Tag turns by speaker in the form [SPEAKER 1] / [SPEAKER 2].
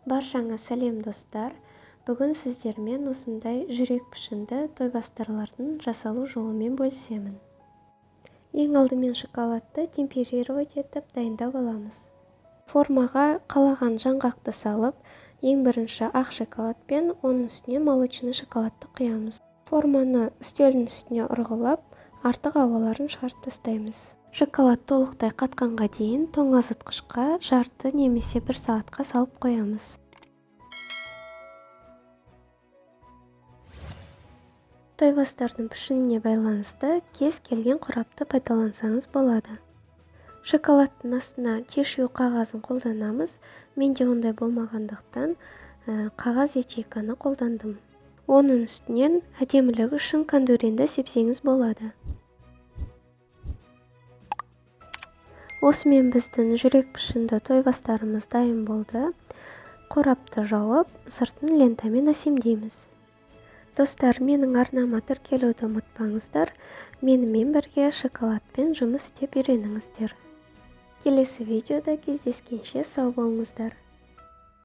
[SPEAKER 1] Баршаңа сәлем достар. Бүгін сіздермен осындай жүрек пішінді тойбастарлардың жасалу жолымен бөлісемін. Ең алдымен шоколадты темперировать етіп дайындап аламыз. Формаға қалаған жаңғақты салып, ең бірінші ақ шоколад пен оның үстіне молочный шоколадты құямыз. Форманы үстелдің үстіне ұрғылап, артық ауаларын шығарып тастаймыз. Шоколад толықтай қатқанға дейін тоңазытқышқа жарты немесе 1 сағатқа салып қоямыз. Тойбастардың пішініне байланысты кез келген қорапты пайдалансаңыз болады. Шоколадтың астына тишью қағазын қолданамыз. Менде ондай болмағандықтан қағаз ячейканы қолдандым. Оның үстінен әдемілігі үшін кондуринді сепсеңіз болады. Осымен біздің жүрек пішінді тойбастарымыз дайын болды. Қорапты жауып, сыртын лентамен әсемдейміз. Достар, менің арнама тіркелуді ұмытпаңыздар. Менімен бірге шоколадпен жұмыс істеп үйреніңіздер. Келесі видеода кездескенше сау болыңыздар.